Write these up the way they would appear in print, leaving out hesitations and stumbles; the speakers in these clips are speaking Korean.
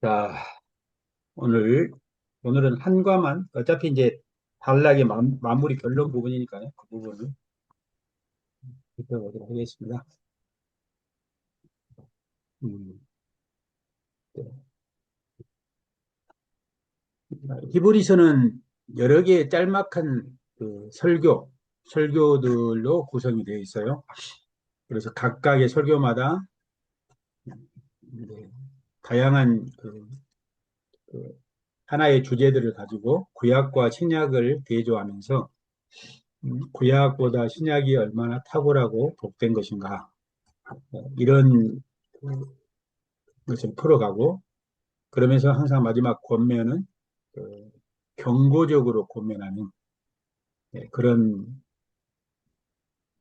자, 오늘은 한 과만, 어차피 이제 단락의 마무리 결론 부분이니까요. 그 부분을 살펴보도록 하겠습니다. 음, 네. 히브리서는 여러 개의 짤막한 그 설교들로 구성이 되어 있어요. 그래서 각각의 설교마다 이제 다양한 그 하나의 주제들을 가지고 구약과 신약을 대조하면서 구약보다 신약이 얼마나 탁월하고 복된 것인가, 이런 것을 풀어가고, 그러면서 항상 마지막 권면은 그 경고적으로 권면하는, 그런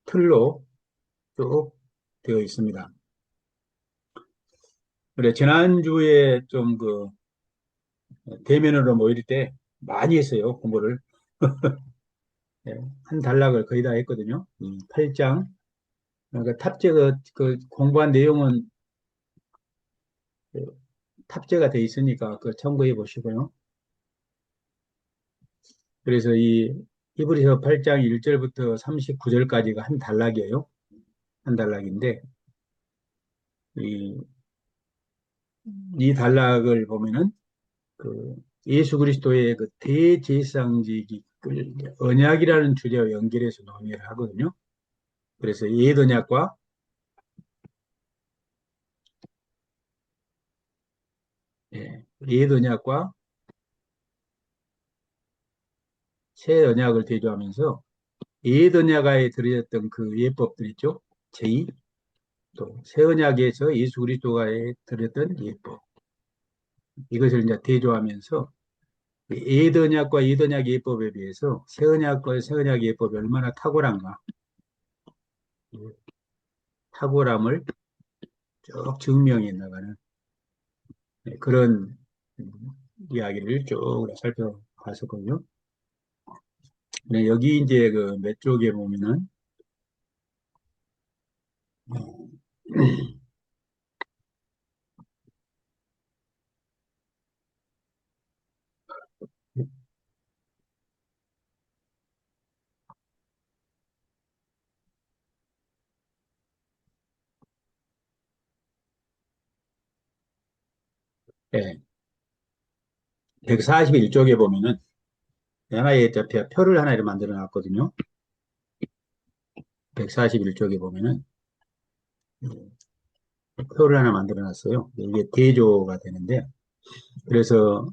틀로 쭉 되어 있습니다. 그래, 지난주에 좀 대면으로 모일 때 많이 했어요, 공부를. 예, 한 단락을 거의 다 했거든요. 8장. 그러니까 공부한 내용은 그 탑재가 돼 있으니까 참고해 보시고요. 그래서 이 히브리서 8장 1절부터 39절까지가 한 단락이에요. 한 단락인데, 이, 이 단락을 보면은 그 예수 그리스도의 그 대제사장직이 언약이라는 주제와 연결해서 논의를 하거든요. 그래서 옛 언약과, 옛 언약과 새 언약을 대조하면서 옛 언약에 들어졌던 그 예법들 있죠. 제2, 또 새 언약에서 예수 그리스도가 들었던 예법, 이것을 이제 대조하면서 옛 언약과 옛 언약 예법에 비해서 새 언약과 새 언약 예법이 얼마나 탁월한가, 탁월함을 쭉 증명해 나가는, 그런 음, 이야기를 쭉 살펴봤었거든요. 네, 여기 이제 그 몇 쪽에 보면은 예, 141쪽에 보면은 하나의 표를 하나 를 만들어 놨거든요. 141쪽에 보면은 표를 하나 만들어 놨어요. 이게 대조가 되는데, 그래서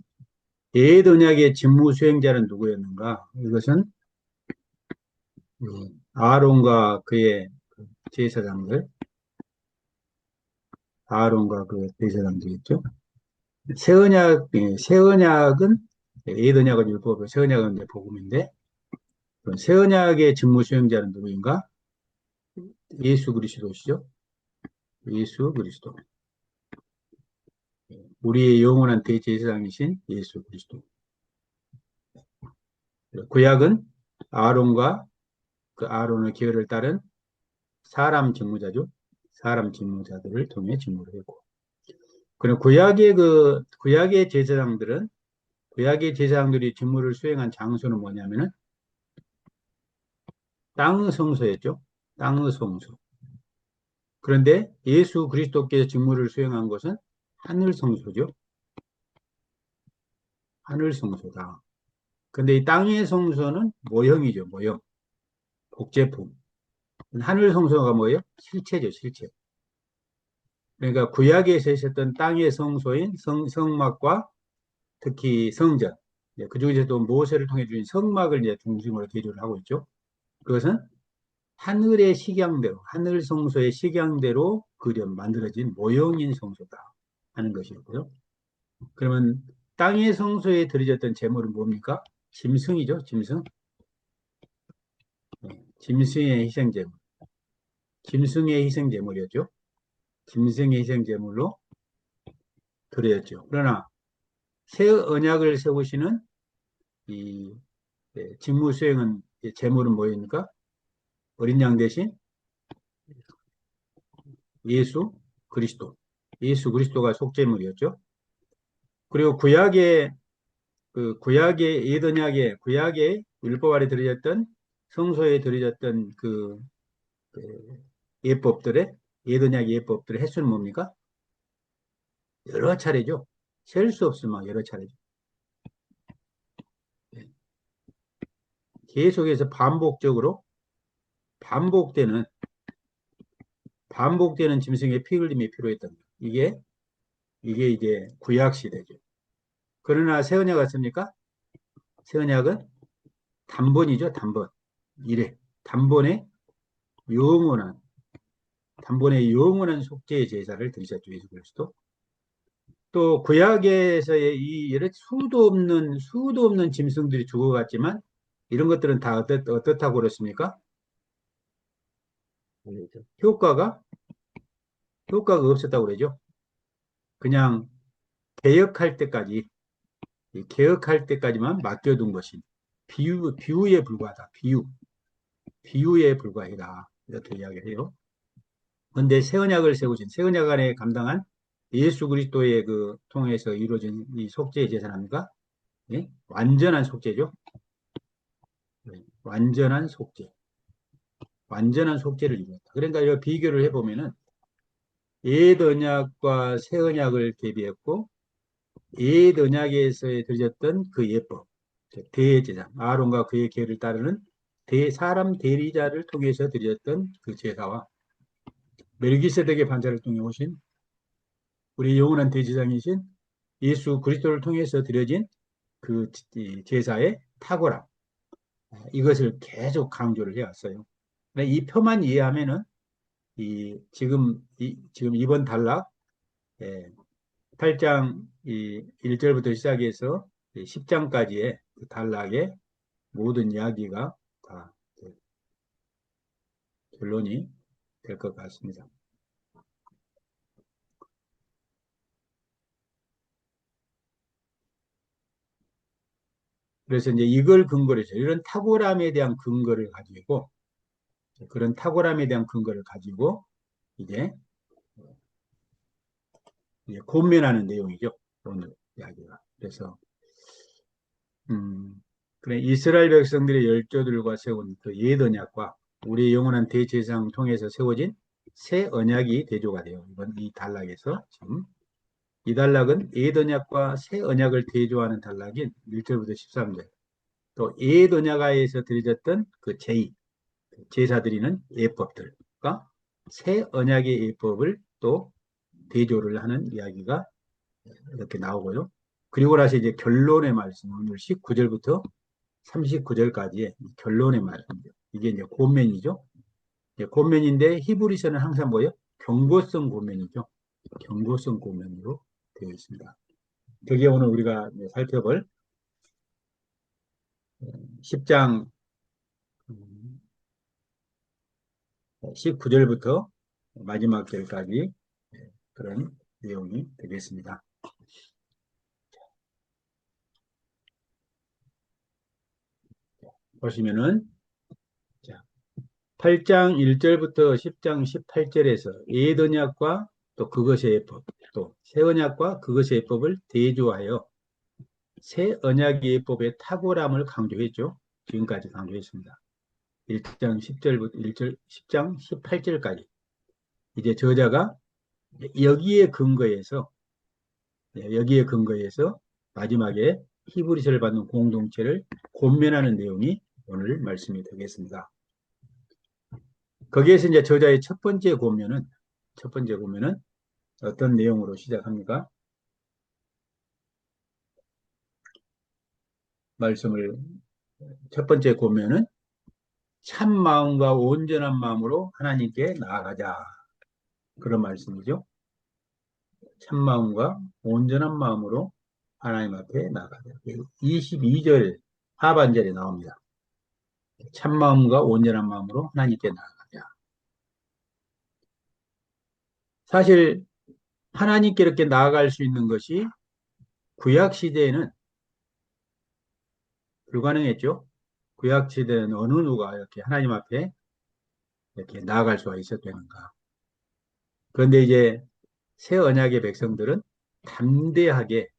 옛 언약의 직무 수행자는 누구였는가? 이것은 아론과 그의 제사장들, 아론과 그 제사장들이죠. 새 언약은 옛 언약은 율법, 새 언약은 이제 복음인데, 새 언약의 직무 수행자는 누구인가? 예수 그리스도시죠. 예수 그리스도. 우리의 영원한 대제사장이신 예수 그리스도. 구약은 아론과 그 아론의 계열을 따른 사람 직무자죠. 사람 직무자들을 통해 직무를 했고. 그리고 구약의 제사장들이 직무를 수행한 장소는 뭐냐면은 땅의 성소였죠. 땅의 성소. 그런데 예수 그리스도께서 직무를 수행한 것은 하늘 성소죠. 하늘 성소다. 근데 이 땅의 성소는 모형이죠. 모형. 복제품. 하늘 성소가 뭐예요? 실체죠. 실체. 그러니까 구약에서 있었던 땅의 성소인 성막과 특히 성전, 그 중에서도 모세를 통해 주신 성막을 이제 중심으로 대조를 하고 있죠. 그것은 하늘의 식양대로, 하늘 성소의 식양대로 만들어진 모형인 성소다 하는 것이었고요. 그러면 땅의 성소에 들여졌던 제물은 뭡니까? 짐승이죠, 짐승. 짐승의 희생제물. 짐승의 희생제물이었죠. 짐승의 희생제물로 드려졌죠. 그러나 새 언약을 세우시는 이 직무 수행은, 제물은 뭐입니까? 어린 양 대신 예수 그리스도. 예수 그리스도가 속죄물이었죠. 그리고 구약의 예언약의 구약의 율법 아래 들어졌던 성소에 들어졌던 그 예법들의 예언약 예법들의 횟수는 뭡니까? 여러 차례죠. 셀 수 없을 만큼 여러 차례죠. 예. 계속해서 반복되는 반복되는 짐승의 피 흘림이 필요했던 거예요. 이게 이제 구약 시대죠. 그러나 새 언약 같습니까? 새 언약은 단번이죠, 단번. 이래. 단번에 영원한, 단번에 영원한 속죄의 제사를 드리셨죠, 예수 그리스도. 또 구약에서의 이 여러 수도 없는 짐승들이 죽어갔지만 이런 것들은 다 어떻다고 그렇습니까? 효과가 효과가 없었다고 그러죠. 그냥 개혁할 때까지 개혁할 때까지만 맡겨둔 것이 비유에 불과하다. 비유에 불과하다. 이렇게 이야기를 해요. 그런데 새 언약을 세우신 새 언약 안에 감당한 예수 그리스도의 그 통해서 이루어진 이 속죄의 제사입니까? 예? 완전한 속죄죠. 네. 완전한 속죄를 이루었다. 그러니까 이 비교를 해보면은 옛 언약과 새 언약을 대비했고 옛 언약에서 드려졌던 그 예법, 대제사, 아론과 그의 계를 따르는 사람 대리자를 통해서 드렸던 그 제사와 멜기세덱의 반차를 통해 오신 우리 영원한 대제사장이신 예수 그리스도를 통해서 드려진 그 제사의 탁월함, 이것을 계속 강조를 해왔어요. 이 표만 이해하면은 지금 이번 단락 8장 1절부터 시작해서 10장까지의 그 단락의 모든 이야기가 다 결론이 될 것 같습니다. 그래서 이제 이걸 근거로 해서 이런 탁월함에 대한 근거를 가지고 그런 탁월함에 대한 근거를 가지고 이제 권면하는 내용이죠. 오늘 이야기가. 그래서 그래 이스라엘 백성들의 열조들과 세운 그 옛 언약과 우리의 영원한 대제사장 통해서 세워진 새 언약이 대조가 돼요. 이번 이 단락에서 지금 이 단락은 옛 언약과 새 언약을 대조하는 단락인 1절부터 13절. 또 옛 언약에서 드려졌던 그 제사 드리는 예법들과 새 언약의 예법을 또 대조를 하는 이야기가 이렇게 나오고요. 그리고 나서 이제 결론의 말씀, 오늘 19절부터 39절까지의 결론의 말씀이죠. 이게 이제 권면이죠. 권면인데 히브리서는 항상 뭐예요? 경고성 권면이죠. 경고성 권면으로 되어 있습니다. 그게 오늘 우리가 살펴볼 10장 19절부터 마지막 절까지 그런 내용이 되겠습니다. 보시면은 8장 1절부터 10장 18절에서 옛 언약과 또 그것의 예법, 또 새 언약과 그것의 예법을 대조하여 새 언약의 예법의 탁월함을 강조했죠. 지금까지 강조했습니다. 1장 10절부터 10장 18절까지 이제 저자가 여기에 근거해서 마지막에 히브리서를 받는 공동체를 권면하는 내용이 오늘 말씀이 되겠습니다. 거기에서 이제 저자의 첫 번째 권면은 어떤 내용으로 시작합니까? 말씀을 첫 번째 권면은 참 마음과 온전한 마음으로 하나님께 나아가자. 그런 말씀이죠. 참 마음과 온전한 마음으로 하나님 앞에 나아가자. 22절 하반절에 나옵니다. 참 마음과 온전한 마음으로 하나님께 나아가자. 사실 하나님께 이렇게 나아갈 수 있는 것이 구약 시대에는 불가능했죠. 구약 시대는 어느 누가 이렇게 하나님 앞에 이렇게 나아갈 수가 있었다는가. 그런데 이제 새 언약의 백성들은 담대하게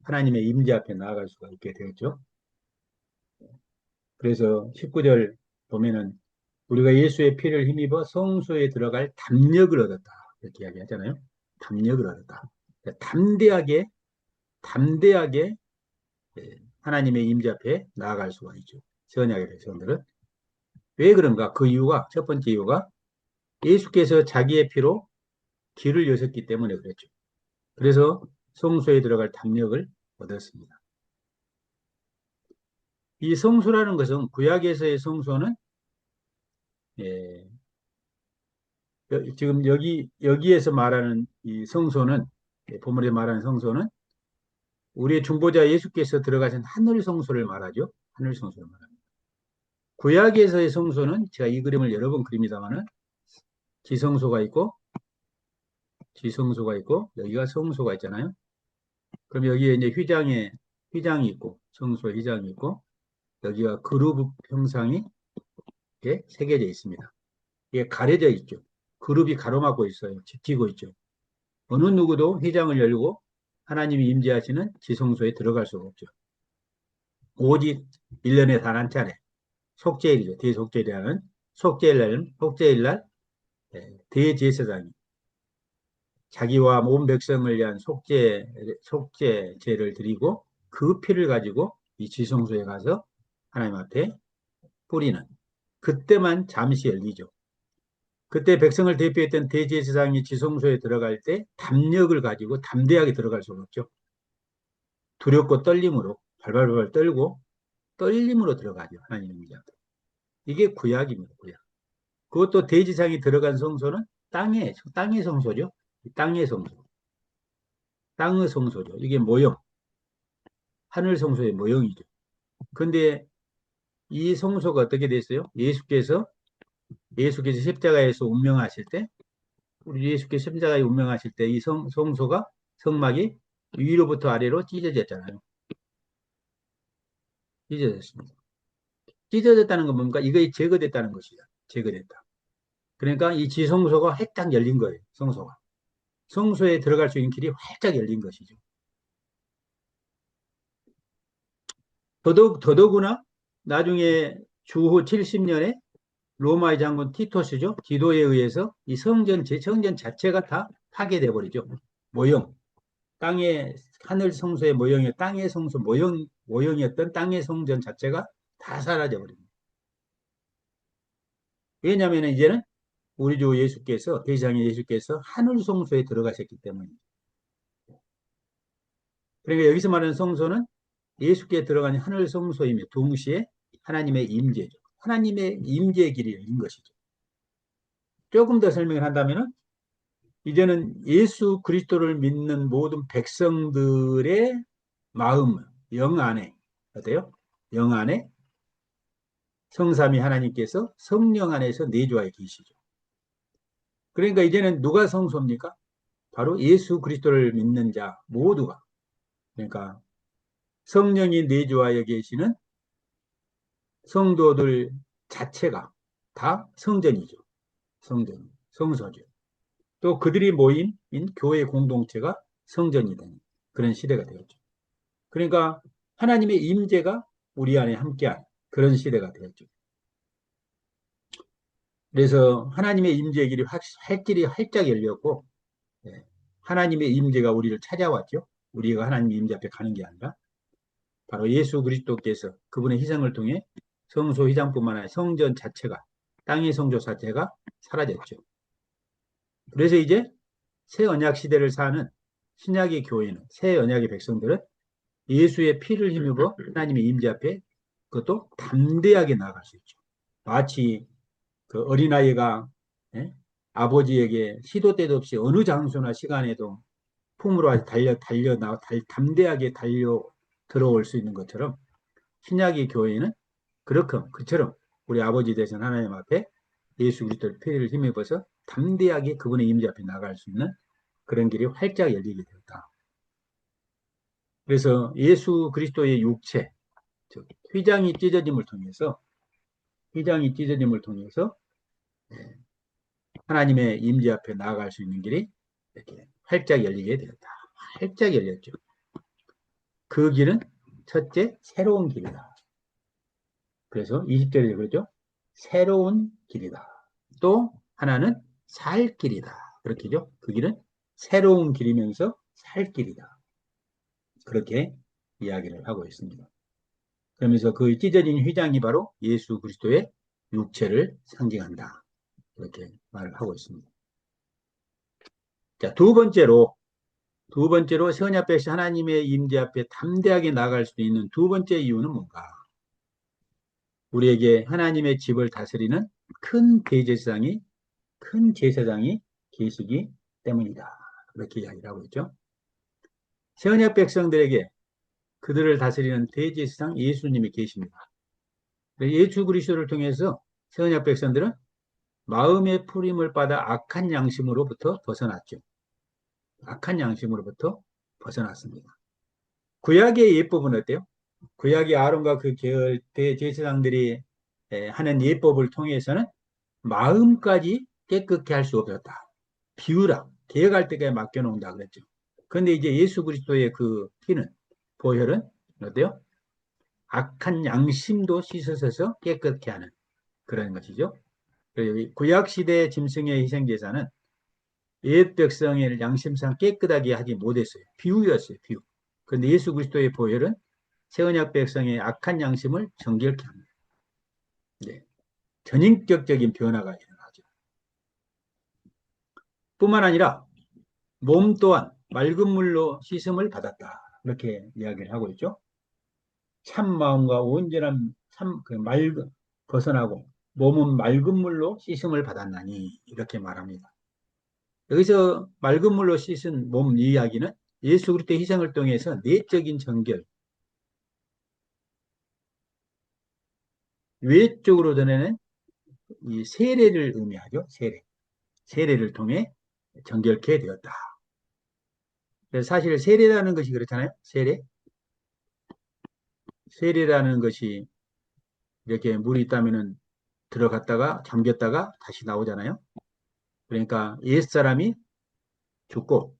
하나님의 임재 앞에 나아갈 수가 있게 되었죠. 그래서 19절 보면은 우리가 예수의 피를 힘입어 성소에 들어갈 담력을 얻었다. 이렇게 이야기하잖아요. 담력을 얻었다. 그러니까 담대하게 하나님의 임재 앞에 나아갈 수가 있죠. 선약의 백성들은. 왜 그런가? 그 이유가, 첫 번째 이유가 예수께서 자기의 피로 길을 여셨기 때문에 그랬죠. 그래서 성소에 들어갈 담력을 얻었습니다. 이 성소라는 것은 구약에서의 성소는 예, 지금 여기에서 말하는 이 성소는 본문에 말하는 성소는 우리의 중보자 예수께서 들어가신 하늘 성소를 말하죠. 하늘 성소를 말합니다. 구약에서의 성소는 제가 이 그림을 여러 번 그립니다만은 지성소가 있고 여기가 성소가 있잖아요. 그럼 여기에 이제 휘장이 있고 성소 휘장이 있고 여기가 그룹 형상이 이렇게 새겨져 있습니다. 이게 가려져 있죠. 그룹이 가로막고 있어요. 지키고 있죠. 어느 누구도 휘장을 열고 하나님이 임재하시는 지성소에 들어갈 수가 없죠. 오직 1년에 단 한 차례 속죄일이죠. 대속죄일이라는 속죄일날 대제사장이 자기와 온 백성을 위한 속죄제를 드리고 그 피를 가지고 이 지성소에 가서 하나님 앞에 뿌리는 그때만 잠시 열리죠. 그때 백성을 대표했던 대제사장이 지성소에 들어갈 때 담력을 가지고 담대하게 들어갈 수가 없죠. 두렵고 떨림으로 발발발 떨고 떨림으로 들어가죠. 하나님의 임재 앞에. 이게 구약입니다. 구약. 그것도 대지상이 들어간 성소는 땅의 성소죠. 땅의 성소. 땅의 성소죠. 이게 모형. 하늘 성소의 모형이죠. 근데 이 성소가 어떻게 됐어요? 예수께서 십자가에서 운명하실 때, 우리 예수께서 십자가에 운명하실 때 이 성소가 성막이 위로부터 아래로 찢어졌잖아요. 찢어졌습니다. 찢어졌다는 건 뭡니까? 이거 제거됐다는 것이죠. 제거됐다. 그러니까 이 지성소가 활짝 열린 거예요. 성소가. 성소에 들어갈 수 있는 길이 활짝 열린 것이죠. 더더구나 나중에 주후 70년에 로마의 장군 티토스죠. 디도에 의해서 이 성전 자체가 다 파괴돼 버리죠. 모형. 땅의 하늘 성소의 모형이 땅의 성소 모형이었던 땅의 성전 자체가 다 사라져 버립니다. 왜냐하면 이제는 우리 주 예수께서 대장의 예수께서 하늘 성소에 들어가셨기 때문입니다. 그러니까 여기서 말하는 성소는 예수께 들어간 하늘 성소이며 동시에 하나님의 임재죠. 하나님의 임재의 길이 열린 것이죠. 조금 더 설명을 한다면은 이제는 예수 그리스도를 믿는 모든 백성들의 마음, 영 안에 어때요? 영 안에 성삼위 하나님께서 성령 안에서 내주하여 계시죠. 그러니까 이제는 누가 성소입니까? 바로 예수 그리스도를 믿는 자 모두가. 그러니까 성령이 내주하여 계시는 성도들 자체가 다 성전이죠. 성소죠. 또 그들이 모인 교회 공동체가 성전이 되는 그런 시대가 되었죠. 그러니까 하나님의 임재가 우리 안에 함께한 그런 시대가 되었죠. 그래서 하나님의 임재의 길이 활길이 활짝 열렸고 하나님의 임재가 우리를 찾아왔죠. 우리가 하나님의 임재 앞에 가는 게 아니라 바로 예수 그리스도께서 그분의 희생을 통해 성소 휘장뿐만 아니라 성전 자체가 땅의 성소 자체가 사라졌죠. 그래서 이제 새 언약 시대를 사는 신약의 교회는 새 언약의 백성들은 예수의 피를 힘입어 하나님의 임재 앞에 그것도 담대하게 나아갈 수 있죠. 마치 그 어린아이가 아버지에게 시도 때도 없이 어느 장소나 시간에도 품으로 담대하게 달려 들어올 수 있는 것처럼 신약의 교회는 그처럼 우리 아버지 되신 하나님 앞에 예수 그리스도의 피를 힘입어서 담대하게 그분의 임재 앞에 나갈 수 있는 그런 길이 활짝 열리게 되었다. 그래서 예수 그리스도의 육체, 즉 휘장이 찢어짐을 통해서 하나님의 임재 앞에 나아갈 수 있는 길이 이렇게 활짝 열리게 되었다. 활짝 열렸죠. 그 길은 첫째, 새로운 길이다. 그래서 20절에 그러죠. 새로운 길이다. 또 하나는 살 길이다. 그렇게죠. 그 길은 새로운 길이면서 살 길이다. 그렇게 이야기를 하고 있습니다. 그러면서 그 찢어진 휘장이 바로 예수 그리스도의 육체를 상징한다. 이렇게 말을 하고 있습니다. 자, 두 번째로 선약 백성 하나님의 임재 앞에 담대하게 나아갈 수 있는 두 번째 이유는 뭔가? 우리에게 하나님의 집을 다스리는 큰 대제사장이 큰 제사장이 계시기 때문이다. 그렇게 이야기를 하고 있죠. 선약 백성들에게 그들을 다스리는 대제사장 예수님이 계십니다. 예수 그리스도를 통해서 선약 백성들은 마음의 풀임을 받아 악한 양심으로부터 벗어났죠. 악한 양심으로부터 벗어났습니다. 구약의 예법은 어때요? 구약의 아론과 그 계열 대제사장들이 하는 예법을 통해서는 마음까지 깨끗게 할 수 없었다. 비우라, 개혁할 때까지 맡겨놓는다 그랬죠. 그런데 이제 예수 그리스도의 그 피는, 보혈은 어때요? 악한 양심도 씻어서 깨끗게 하는 그런 것이죠. 구약시대 짐승의 희생제사는 옛 백성의 양심상 깨끗하게 하지 못했어요. 비유였어요, 비유. 그런데 예수 그리스도의 보혈은 새언약 백성의 악한 양심을 정결케 합니다. 네. 전인격적인 변화가 일어나죠. 뿐만 아니라 몸 또한 맑은 물로 씻음을 받았다. 이렇게 이야기를 하고 있죠. 참 마음과 온전한 그 맑은 벗어나고 몸은 맑은 물로 씻음을 받았나니 이렇게 말합니다. 여기서 맑은 물로 씻은 몸 이야기는 예수 그리스도의 희생을 통해서 내적인 정결, 외적으로 드러내는 이 세례를 의미하죠. 세례를 통해 정결케 되었다. 그래서 사실 세례라는 것이 그렇잖아요. 세례라는 것이 이렇게 물이 있다면은 들어갔다가 잠겼다가 다시 나오잖아요. 그러니까 옛사람이 죽고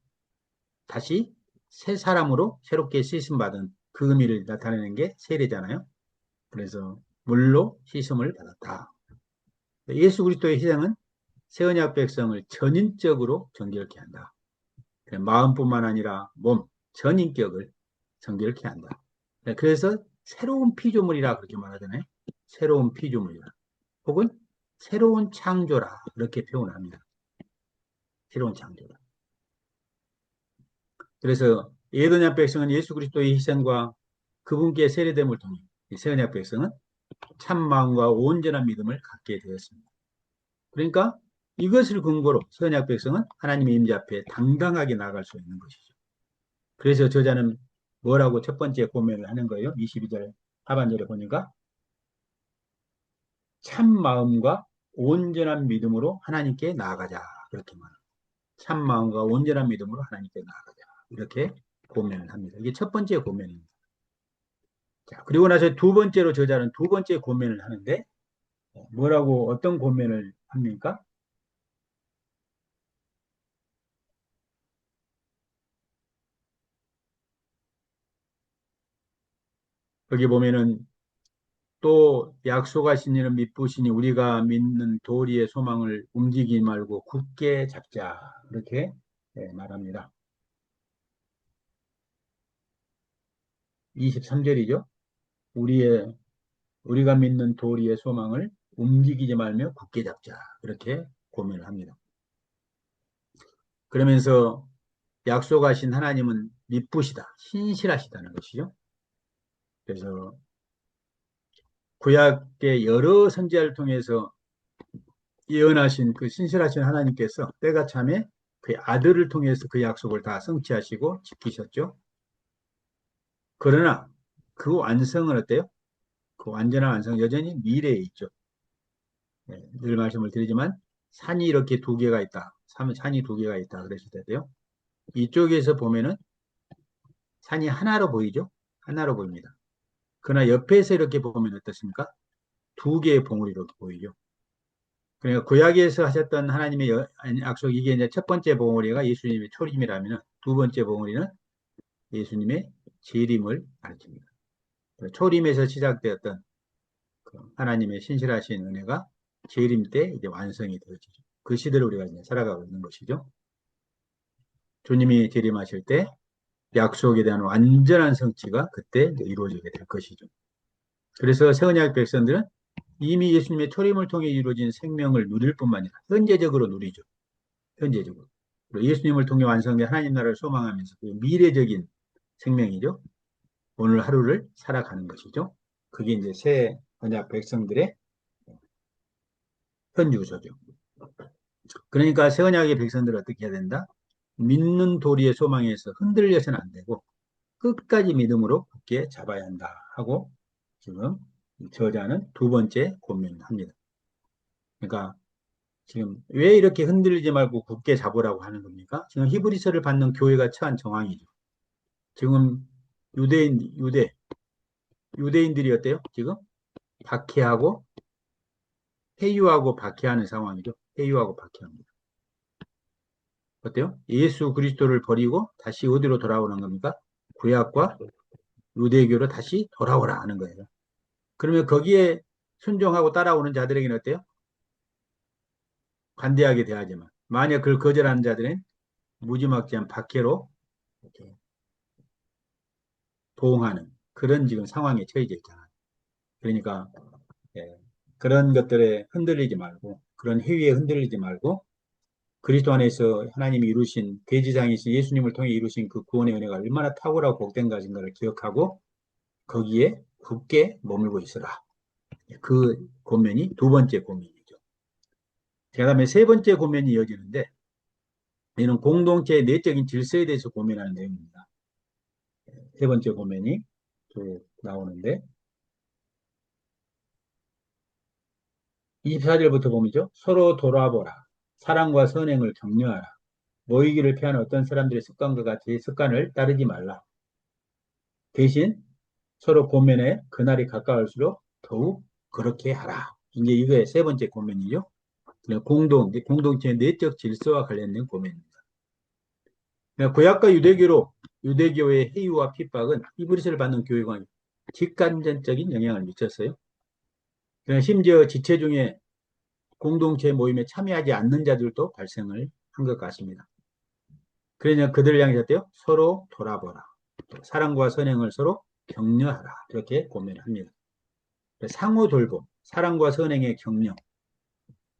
다시 새 사람으로 새롭게 씻음받은 그 의미를 나타내는 게 세례잖아요. 그래서 물로 씻음을 받았다. 예수 그리스도의 희생은 새 언약 백성을 전인적으로 정결케 한다. 마음뿐만 아니라 몸, 전인격을 정결케 한다. 그래서 새로운 피조물이라 그렇게 말하잖아요. 새로운 피조물이라. 혹은 새로운 창조라 이렇게 표현합니다. 새로운 창조라. 그래서 옛 언약 백성은 예수 그리스도의 희생과 그분께 세례됨을 통해 새 언약 백성은 참 마음과 온전한 믿음을 갖게 되었습니다. 그러니까 이것을 근거로 새 언약 백성은 하나님의 임재 앞에 당당하게 나아갈 수 있는 것이죠. 그래서 저자는 뭐라고 첫 번째 고면을 하는 거예요? 22절 하반절에 보니까 참 마음과 온전한 믿음으로 하나님께 나아가자. 그렇게 말합니다. 참 마음과 온전한 믿음으로 하나님께 나아가자. 이렇게 고면을 합니다. 이게 첫 번째 고면입니다. 자, 그리고 나서 두 번째로 저자는 두 번째 고면을 하는데 뭐라고 어떤 고면을 합니까? 거기 보면은 또 약속하신 이는 믿으시니 우리가 믿는 도리의 소망을 움직이지 말고 굳게 잡자. 이렇게 말합니다. 23절이죠. 우리가 믿는 도리의 소망을 움직이지 말며 굳게 잡자. 이렇게 고민을 합니다. 그러면서 약속하신 하나님은 믿으시다. 신실하시다는 것이죠. 그래서 구약의 여러 선지자를 통해서 예언하신 그 신실하신 하나님께서 때가 참에 그 아들을 통해서 그 약속을 다 성취하시고 지키셨죠. 그러나 그 완성은 어때요? 그 완전한 완성은 여전히 미래에 있죠. 네, 늘 말씀을 드리지만 산이 이렇게 두 개가 있다. 산이 두 개가 있다. 그랬을 때도요. 이쪽에서 보면은 산이 하나로 보이죠. 하나로 보입니다. 그러나 옆에서 이렇게 보면 어떻습니까? 두 개의 봉우리 이렇게 보이죠. 그러니까 구약에서 하셨던 하나님의 약속 이게 이제 첫 번째 봉우리가 예수님의 초림이라면 두 번째 봉우리는 예수님의 재림을 가르칩니다. 초림에서 시작되었던 그 하나님의 신실하신 은혜가 재림 때 이제 완성이 되어지죠. 그 시대를 우리가 이제 살아가고 있는 것이죠. 주님이 재림하실 때 약속에 대한 완전한 성취가 그때 이루어지게 될 것이죠. 그래서 새 언약 백성들은 이미 예수님의 초림을 통해 이루어진 생명을 누릴 뿐만 아니라 현재적으로 누리죠. 현재적으로. 그리고 예수님을 통해 완성된 하나님 나라를 소망하면서 그 미래적인 생명이죠. 오늘 하루를 살아가는 것이죠. 그게 이제 새 언약 백성들의 현주소죠. 그러니까 새 언약의 백성들은 어떻게 해야 된다? 믿는 도리의 소망에서 흔들려서는 안 되고 끝까지 믿음으로 굳게 잡아야 한다 하고 지금 저자는 두 번째 고민합니다. 그러니까 지금 왜 이렇게 흔들리지 말고 굳게 잡으라고 하는 겁니까? 지금 히브리서를 받는 교회가 처한 정황이죠. 지금 유대인들이 어때요? 지금 박해하고 회유하고 박해하는 상황이죠. 회유하고 박해합니다. 어때요? 예수 그리스도를 버리고 다시 어디로 돌아오는 겁니까? 구약과 유대교로 다시 돌아오라 하는 거예요. 그러면 거기에 순종하고 따라오는 자들에게는 어때요? 관대하게 대하지만 만약 그걸 거절하는 자들은 무지막지한 박해로 이렇게 보응하는 그런 지금 상황에 처해져 있잖아요. 그러니까 예, 그런 것들에 흔들리지 말고 그런 회의에 흔들리지 말고 그리스도 안에서 하나님이 이루신 대지상이신 예수님을 통해 이루신 그 구원의 은혜가 얼마나 탁월하고 복된 것인가를 기억하고 거기에 굳게 머물고 있어라. 그 고면이 두 번째 고면이죠. 그 다음에 세 번째 고면이 이어지는데 이는 공동체의 내적인 질서에 대해서 고민하는 내용입니다. 세 번째 고면이 또 나오는데 24절부터 보면죠. 서로 돌아보라. 사랑과 선행을 격려하라. 모이기를 피하는 어떤 사람들의 습관과 같이 습관을 따르지 말라. 대신 서로 고면에 그날이 가까울수록 더욱 그렇게 하라. 이제 이게 세 번째 고면이죠. 공동체의 내적 질서와 관련된 고면입니다. 구약과 유대교의 해유와 핍박은 히브리서를 받는 교회관에 직간접적인 영향을 미쳤어요. 심지어 지체 중에 공동체 모임에 참여하지 않는 자들도 발생을 한 것 같습니다. 그러냐 그들을 향해서 어때요? 서로 돌아보라. 사랑과 선행을 서로 격려하라. 이렇게 고민을 합니다. 상호 돌봄, 사랑과 선행의 격려,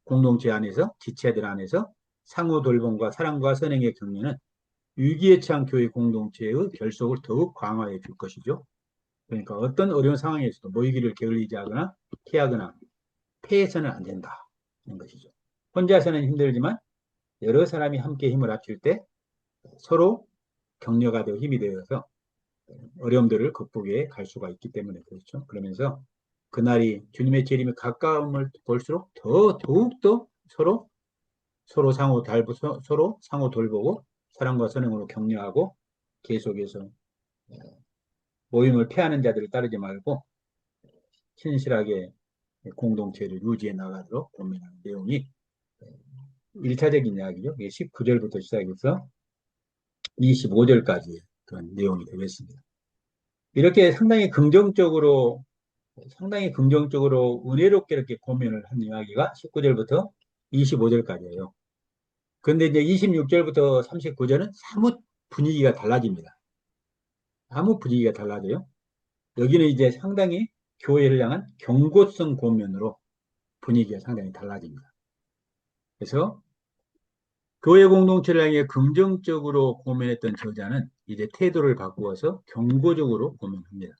공동체 안에서, 지체들 안에서 상호 돌봄과 사랑과 선행의 격려는 위기에 처한 교회 공동체의 결속을 더욱 강화해 줄 것이죠. 그러니까 어떤 어려운 상황에서도 모이기를 게을리지 하거나 피하거나 패해서는 안 된다. 하는 것이죠. 혼자서는 힘들지만 여러 사람이 함께 힘을 합칠 때 서로 격려가 되고 힘이 되어서 어려움들을 극복해 갈 수가 있기 때문에 그렇죠. 그러면서 그날이 주님의 재림이 가까움을 볼수록 더욱더 서로 서로 상호 돌보고 사랑과 선행으로 격려하고 계속해서 모임을 피하는 자들을 따르지 말고 신실하게 공동체를 유지해 나가도록 고민하는 내용이 1차적인 이야기죠. 19절부터 시작해서 25절까지의 그런 내용이 되겠습니다. 이렇게 상당히 긍정적으로 은혜롭게 이렇게 고민을 한 이야기가 19절부터 25절까지예요. 그런데 이제 26절부터 39절은 사뭇 분위기가 달라집니다. 사뭇 분위기가 달라져요. 여기는 이제 상당히 교회를 향한 경고성 고면으로 분위기가 상당히 달라집니다. 그래서 교회 공동체를 향해 긍정적으로 고민했던 저자는 이제 태도를 바꾸어서 경고적으로 고민합니다.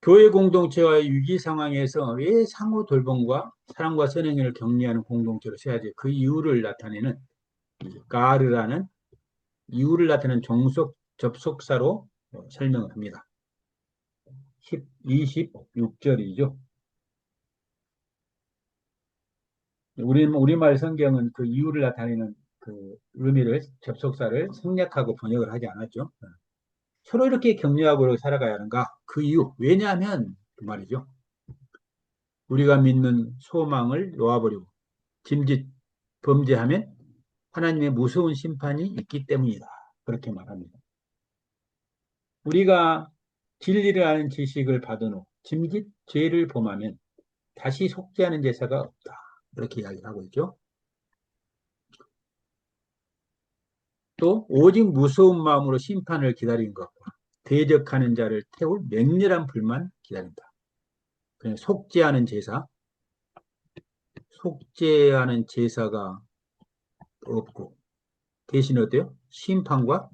교회 공동체와의 위기 상황에서 왜 상호 돌봄과 사랑과 선행을 격려하는 공동체로 세야지 그 이유를 나타내는 가르라는 이유를 나타내는 접속사로 설명을 합니다. 26절이죠. 우리말 성경은 그 이유를 나타내는 그 의미를 접속사를 생략하고 번역을 하지 않았죠. 서로 이렇게 격려하고 살아가야 하는가? 그 이유. 왜냐하면 그 말이죠. 우리가 믿는 소망을 놓아버리고 짐짓 범죄하면 하나님의 무서운 심판이 있기 때문이다. 그렇게 말합니다. 우리가 진리를 아는 지식을 받은 후 짐짓 죄를 범하면 다시 속죄하는 제사가 없다. 이렇게 이야기를 하고 있죠. 또 오직 무서운 마음으로 심판을 기다리는 것과 대적하는 자를 태울 맹렬한 불만 기다린다. 그냥 속죄하는 제사가 없고 대신 어때요? 심판과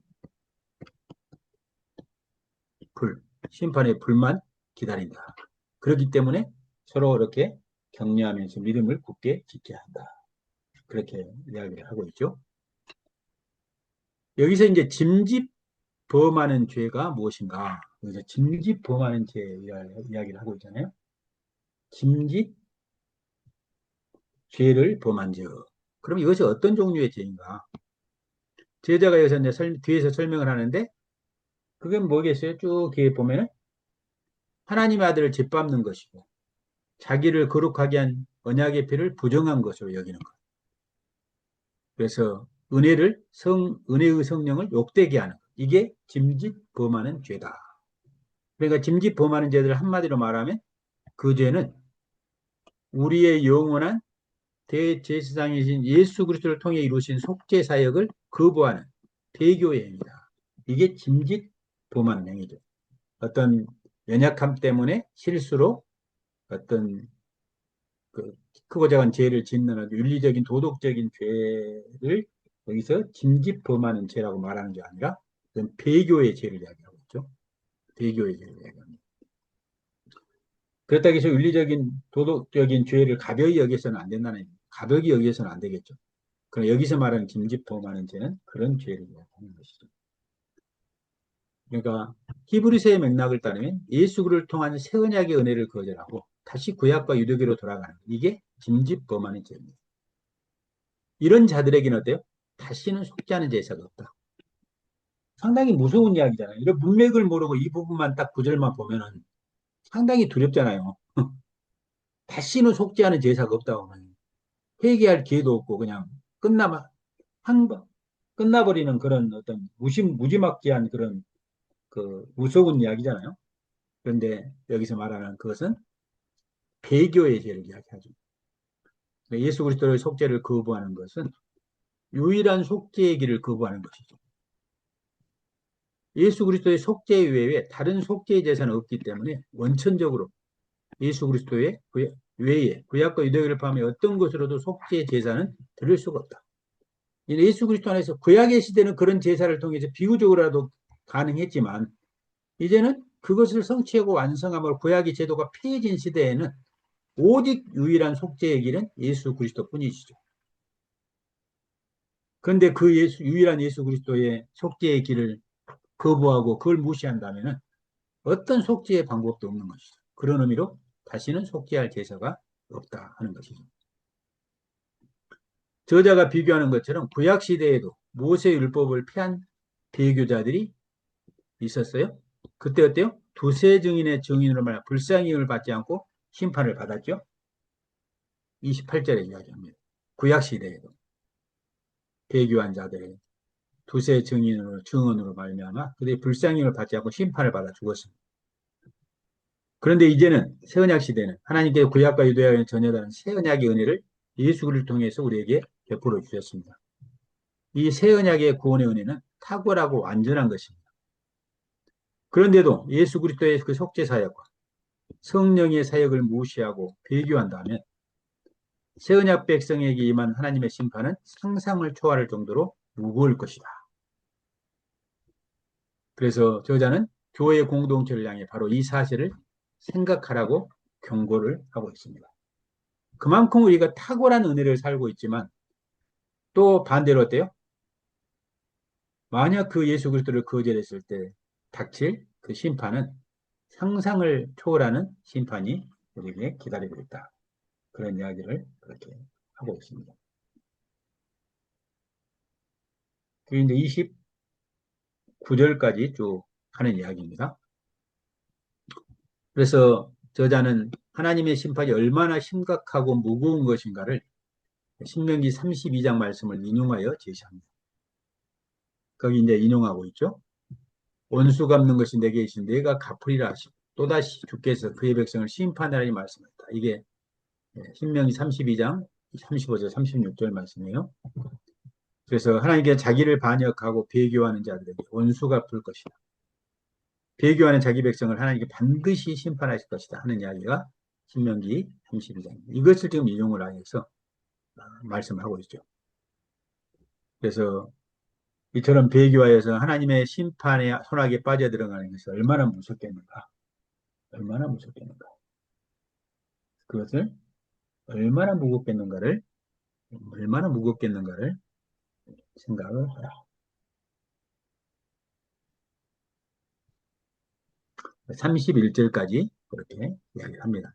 심판의 불만 기다린다. 그렇기 때문에 서로 이렇게 격려하면서 믿음을 굳게 지켜야 한다. 그렇게 이야기를 하고 있죠. 여기서 이제 짐짓 범하는 죄가 무엇인가? 여기서 짐짓 범하는 죄 이야기를 하고 있잖아요. 짐짓 죄를 범한 적. 그럼 이것이 어떤 종류의 죄인가? 제자가 여기서 이제 뒤에서 설명을 하는데 그게 뭐겠어요? 쭉 뒤에 보면은 하나님의 아들을 짓밟는 것이고 자기를 거룩하게 한 언약의 피를 부정한 것으로 여기는 것. 그래서 은혜의 성령을 욕되게 하는 것. 이게 짐짓 범하는 죄다. 그러니까 짐짓 범하는 죄들 한마디로 말하면 그 죄는 우리의 영원한 대제사장이신 예수 그리스도를 통해 이루신 속죄 사역을 거부하는 배교의 행위다. 이게 짐짓 범하는 행위죠. 어떤 연약함 때문에 실수로 어떤 그 크고 작은 죄를 짓는 윤리적인 도덕적인 죄를 여기서 짐짓 범하는 죄라고 말하는 게 아니라 배교의 죄를 이야기하고 있죠. 배교의 죄를 이야기합니다. 그렇다고 해서 윤리적인 도덕적인 죄를 가벼이 여기서는 안 된다는 얘기입니다. 가볍게 여기서는 안 되겠죠. 그럼 여기서 말하는 짐짓 범하는 죄는 그런 죄를 이야기하는 것이죠. 그러니까 히브리서의 맥락을 따르면 예수 그리스도를 통한 새 언약의 은혜를 거절하고 다시 구약과 유대교로 돌아가는 이게 짐짓 범하는 죄입니다. 이런 자들에게는 어때요? 다시는 속죄하는 제사가 없다. 상당히 무서운 이야기잖아요. 이런 문맥을 모르고 이 부분만 딱 구절만 보면은 상당히 두렵잖아요. 다시는 속죄하는 제사가 없다고 하면 회개할 기회도 없고 그냥 끝나마 한번 끝나버리는 그런 어떤 무지막지한 그런 그 무서운 이야기잖아요. 그런데 여기서 말하는 그것은 배교의 죄를 이야기하죠. 예수 그리스도의 속죄를 거부하는 것은 유일한 속죄의 길을 거부하는 것이죠. 예수 그리스도의 속죄 외에 다른 속죄의 제사는 없기 때문에 원천적으로 예수 그리스도의 외에 구약과 유대교를 포함해 어떤 것으로도 속죄의 제사는 드릴 수가 없다. 예수 그리스도 안에서 구약의 시대는 그런 제사를 통해서 비유적으로라도 가능했지만 이제는 그것을 성취하고 완성함으로 구약의 제도가 폐해진 시대에는 오직 유일한 속죄의 길은 예수 그리스도뿐이시죠. 그런데 그 유일한 예수 그리스도의 속죄의 길을 거부하고 그걸 무시한다면 어떤 속죄의 방법도 없는 것이죠. 그런 의미로 다시는 속죄할 제사가 없다 하는 것이죠. 저자가 비교하는 것처럼 구약 시대에도 모세 율법을 폐한 배교자들이 있었어요. 그때 어때요? 두세 증인의 증인으로 말하여 불쌍히을 받지 않고 심판을 받았죠. 28절에 이야기합니다. 구약 시대에도 배교한 자들의 두세 증언으로 말미암아 그들이 불쌍히을 받지 않고 심판을 받아 죽었습니다. 그런데 이제는 새 언약 시대는 하나님께서 구약과 유대와의 전혀 다른 새 언약의 은혜를 예수 그리스도를 통해서 우리에게 베풀어 주셨습니다. 이 새 언약의 구원의 은혜는 탁월하고 완전한 것입니다. 그런데도 예수 그리스도의 그 속죄 사역과 성령의 사역을 무시하고 배교한다면 새 언약 백성에게 임한 하나님의 심판은 상상을 초월할 정도로 무거울 것이다. 그래서 저자는 교회 공동체를 향해 바로 이 사실을 생각하라고 경고를 하고 있습니다. 그만큼 우리가 탁월한 은혜를 살고 있지만 또 반대로 어때요? 만약 그 예수 그리스도를 거절했을 때 닥칠 그 심판은 상상을 초월하는 심판이 우리에게 기다리고 있다. 그런 이야기를 그렇게 하고 있습니다. 그게 이제 29절까지 쭉 하는 이야기입니다. 그래서 저자는 하나님의 심판이 얼마나 심각하고 무거운 것인가를 신명기 32장 말씀을 인용하여 제시합니다. 거기 이제 인용하고 있죠. 원수 갚는 것이 내게 있으니 내가 갚으리라 하시고 또다시 주께서 그의 백성을 심판하리니 말씀했다. 이게 신명기 32장 35절 36절 말씀이에요. 그래서 하나님께 자기를 반역하고 배교하는 자들에게 원수 갚을 것이다. 배교하는 자기 백성을 하나님께 반드시 심판하실 것이다 하는 이야기가 신명기 32장. 이것을 지금 인용을 해서 말씀하고 있죠. 그래서 이처럼 배교하여서 하나님의 심판의 손아귀에 빠져들어가는 것이 얼마나 무섭겠는가. 얼마나 무섭겠는가. 그것을 얼마나 무겁겠는가를 생각을 해라. 31절까지 그렇게 이야기를 합니다.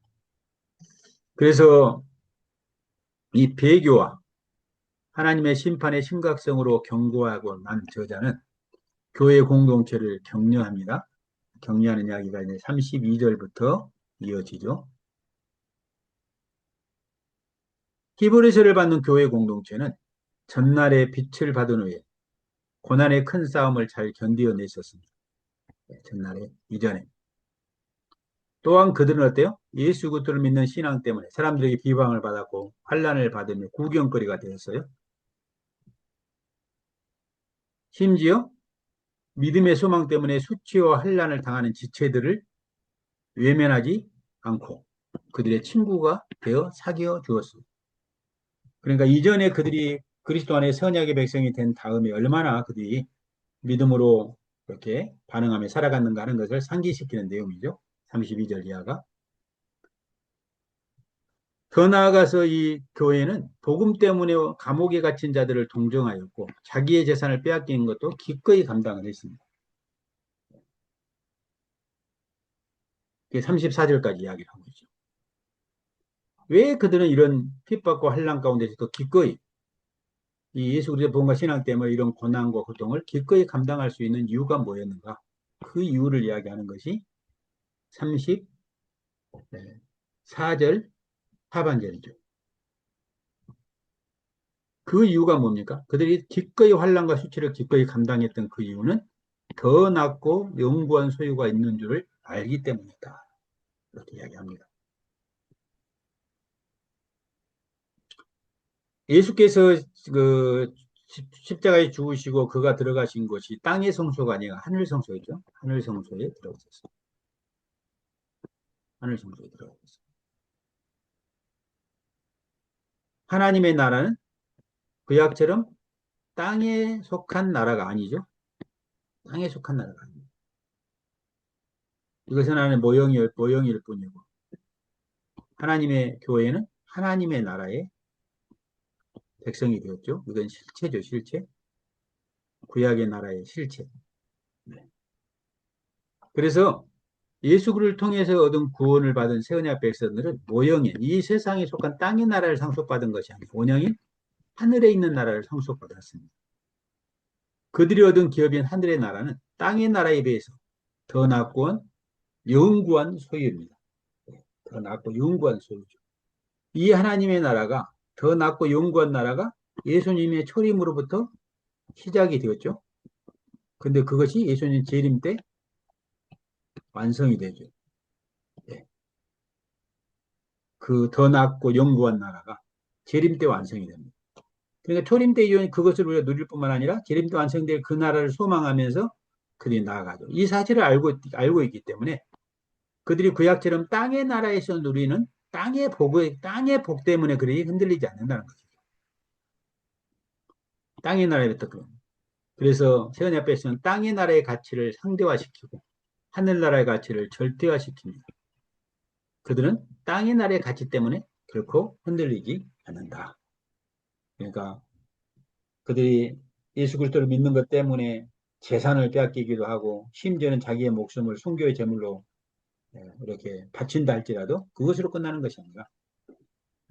그래서 이 배교와 하나님의 심판의 심각성으로 경고하고 난 저자는 교회 공동체를 격려합니다. 격려하는 이야기가 이제 32절부터 이어지죠. 히브리서를 받는 교회 공동체는 전날에 빛을 받은 후에 고난의 큰 싸움을 잘 견디어냈었습니다. 전날에 이전에. 또한 그들은 어때요? 예수 그리스도를 믿는 신앙 때문에 사람들에게 비방을 받았고 환난을 받으며 구경거리가 되었어요. 심지어 믿음의 소망 때문에 수치와 환난을 당하는 지체들을 외면하지 않고 그들의 친구가 되어 사귀어 주었습니다. 그러니까 이전에 그들이 그리스도 안에 선약의 백성이 된 다음에 얼마나 그들이 믿음으로 이렇게 반응하며 살아갔는가 하는 것을 상기시키는 내용이죠. 32절 이하가. 더 나아가서 이 교회는 복음 때문에 감옥에 갇힌 자들을 동정하였고 자기의 재산을 빼앗기는 것도 기꺼이 감당을 했습니다. 34절까지 이야기를 하고 있죠. 왜 그들은 이런 핍박과 환난 가운데서도 기꺼이 이 예수 그리스도의 복음과 신앙 때문에 이런 고난과 고통을 기꺼이 감당할 수 있는 이유가 뭐였는가? 그 이유를 이야기하는 것이 34절 하반절이죠. 그 이유가 뭡니까? 그들이 기꺼이 환난과 수치를 기꺼이 감당했던 그 이유는 더 낫고 영구한 소유가 있는 줄을 알기 때문이다. 이렇게 이야기합니다. 예수께서 그 십자가에 죽으시고 그가 들어가신 곳이 땅의 성소가 아니라 하늘 성소였죠. 하늘 성소에 들어가셨어요. 하늘 성소에 들어가셨어요. 하나님의 나라는 구약처럼 땅에 속한 나라가 아니죠. 땅에 속한 나라가 아니에요. 이것은 하나님의 모형일 뿐이고 하나님의 교회는 하나님의 나라의 백성이 되었죠. 이건 실체죠, 실체. 구약의 나라의 실체. 네. 그래서 예수 그리스도를 통해서 얻은 구원을 받은 세언약 백성들은 모형인 이 세상에 속한 땅의 나라를 상속받은 것이 아니고 원형인 하늘에 있는 나라를 상속받았습니다. 그들이 얻은 기업인 하늘의 나라는 땅의 나라에 비해서 더 낫고 영구한 소유입니다. 더 낫고 영구한 소유죠. 이 하나님의 나라가 더 낫고 영구한 나라가 예수님의 초림으로부터 시작이 되었죠. 근데 그것이 예수님 재림 때 완성이 되죠. 예. 그 더 낫고 영구한 나라가 재림 때 완성이 됩니다. 그러니까 초림 때 이후에 그것을 우리가 누릴 뿐만 아니라 재림 때 완성될 그 나라를 소망하면서 그들이 나아가죠. 이 사실을 알고 있기 때문에 그들이 구약처럼 땅의 나라에서 누리는 땅의 복 때문에 그들이 흔들리지 않는다는 거죠. 땅의 나라에부터 그래서 세언 앞에서는 땅의 나라의 가치를 상대화시키고 하늘나라의 가치를 절대화시킵니다. 그들은 땅의 나라의 가치 때문에 결코 흔들리지 않는다. 그러니까 그들이 예수 그리스도를 믿는 것 때문에 재산을 빼앗기기도 하고 심지어는 자기의 목숨을 순교의 제물로 이렇게 바친다 할지라도 그것으로 끝나는 것이 아니라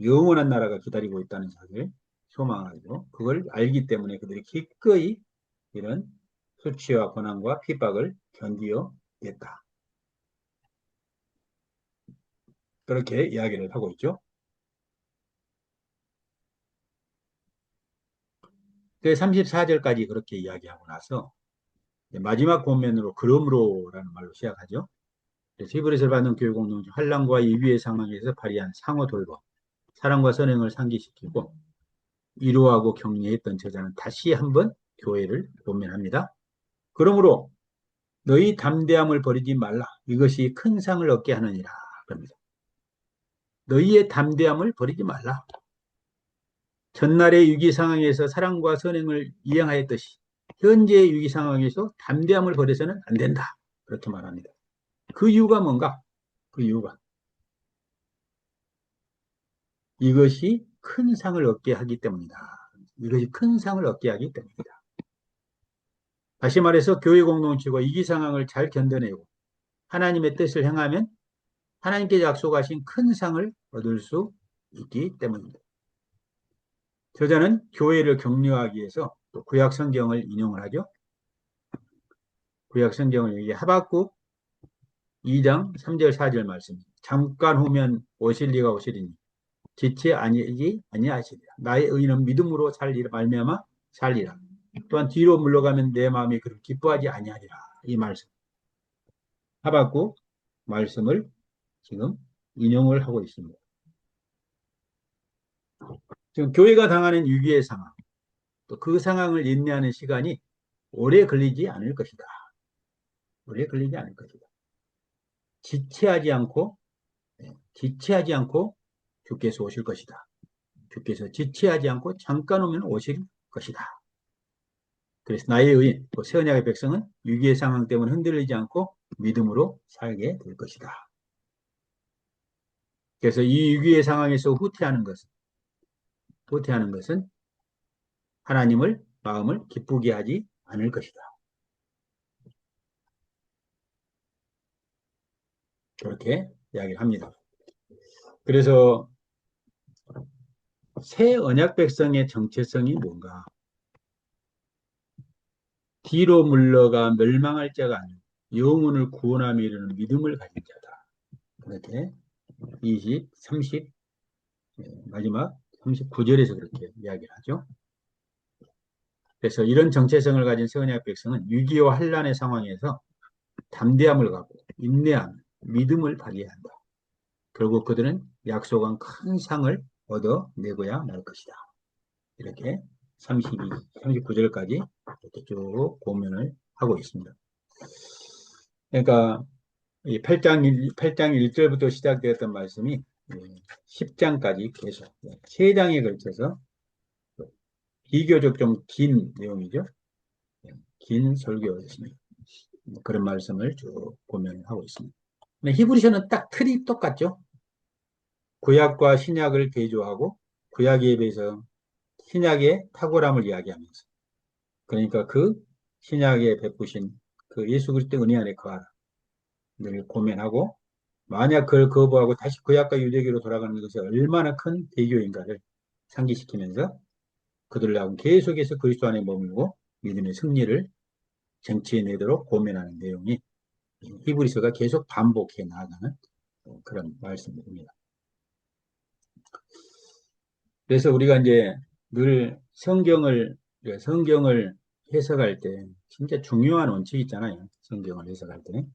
영원한 나라가 기다리고 있다는 사실을 소망하고 그걸 알기 때문에 그들이 기꺼이 이런 수치와 고난과 핍박을 견디어냈다. 그렇게 이야기를 하고 있죠. 그 34절까지 그렇게 이야기하고 나서 마지막 본면으로 그러므로라는 말로 시작하죠. 그래서 히브리서를 받는 교육공동 환난과 위기의 상황에서 발휘한 상호 돌봄, 사랑과 선행을 상기시키고 위로하고 격려했던 저자는 다시 한번 교회를 본면합니다. 그러므로 너희 담대함을 버리지 말라. 이것이 큰 상을 얻게 하느니라. 그럽니다. 너희의 담대함을 버리지 말라. 전날의 위기 상황에서 사랑과 선행을 이행하였듯이 현재의 위기 상황에서 담대함을 버려서는 안 된다. 그렇게 말합니다. 그 이유가 뭔가? 그 이유가 이것이 큰 상을 얻게 하기 때문이다. 이것이 큰 상을 얻게 하기 때문이다. 다시 말해서 교회 공동체가 위기 상황을 잘 견뎌내고 하나님의 뜻을 행하면 하나님께 약속하신 큰 상을 얻을 수 있기 때문입니다. 저자는 교회를 격려하기 위해서 또 구약 성경을 인용을 하죠. 구약 성경을 여기 하박국 2장 3절 4절 말씀. 잠깐 후면 오실리가 오시리니 지체 아니지 아니하시리라. 나의 의는 믿음으로 살리라 말미암아 살리라. 또한 뒤로 물러가면 내 마음이 그를 기뻐하지 아니하리라. 이 말씀. 하박국 말씀을 지금 인용을 하고 있습니다. 지금 교회가 당하는 위기의 상황, 또 그 상황을 인내하는 시간이 오래 걸리지 않을 것이다. 오래 걸리지 않을 것이다. 지체하지 않고, 지체하지 않고 주께서 오실 것이다. 주께서 지체하지 않고 잠깐 오면 오실 것이다. 그래서 나의 의인, 새 언약의 백성은 위기의 상황 때문에 흔들리지 않고 믿음으로 살게 될 것이다. 그래서 이 위기의 상황에서 후퇴하는 것은 하나님을 마음을 기쁘게 하지 않을 것이다. 그렇게 이야기를 합니다. 그래서 새 언약 백성의 정체성이 뭔가? 뒤로 물러가 멸망할 자가 아니고 영혼을 구원함에 이르는 믿음을 가진 자다. 그렇게 30, 마지막 39절에서 그렇게 이야기를 하죠. 그래서 이런 정체성을 가진 새 언약 백성은 위기와 환난의 상황에서 담대함을 갖고 인내함, 믿음을 발휘해야 한다. 결국 그들은 약속한 큰 상을 얻어내고야 말 것이다. 이렇게 39절까지 이렇게 쭉 고면을 하고 있습니다. 그러니까 이 8장 1절부터 시작되었던 말씀이 10장까지 계속 3장에 걸쳐서 비교적 좀 긴 내용이죠. 긴 설교였습니다. 그런 말씀을 쭉 고면하고 있습니다. 히브리서는 딱 틀이 똑같죠. 구약과 신약을 대조하고 구약에 비해서 신약의 탁월함을 이야기하면서 그러니까 그 신약에 베푸신 그 예수 그리스도의 은혜 안에 거하라 늘 고면하고 만약 그걸 거부하고 다시 구약과 유대교로 돌아가는 것이 얼마나 큰 대교인가를 상기시키면서 그들을 하고 계속해서 그리스도 안에 머물고 믿음의 승리를 쟁취해내도록 고면하는 내용이 히브리서가 계속 반복해 나가는 그런 말씀입니다. 그래서 우리가 이제 늘 성경을 해석할 때 진짜 중요한 원칙이 있잖아요. 성경을 해석할 때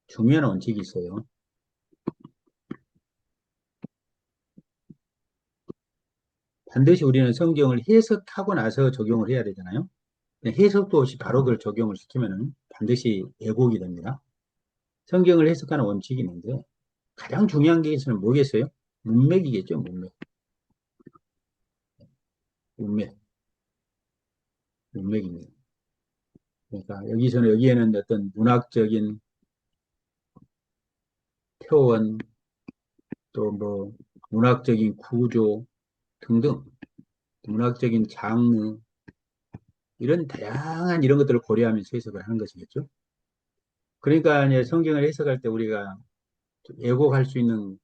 중요한 원칙이 있어요. 반드시 우리는 성경을 해석하고 나서 적용을 해야 되잖아요. 해석도 없이 바로 그걸 적용을 시키면 반드시 왜곡이 됩니다. 성경을 해석하는 원칙이 있는데 가장 중요한 게 있으면 뭐겠어요? 문맥이겠죠. 문맥입니다. 그러니까 여기에는 어떤 문학적인 표현 또 뭐 문학적인 구조 등등 문학적인 장르 이런 다양한 이런 것들을 고려하면서 해석을 하는 것이겠죠. 그러니까 이제 성경을 해석할 때 우리가 왜곡할 수 있는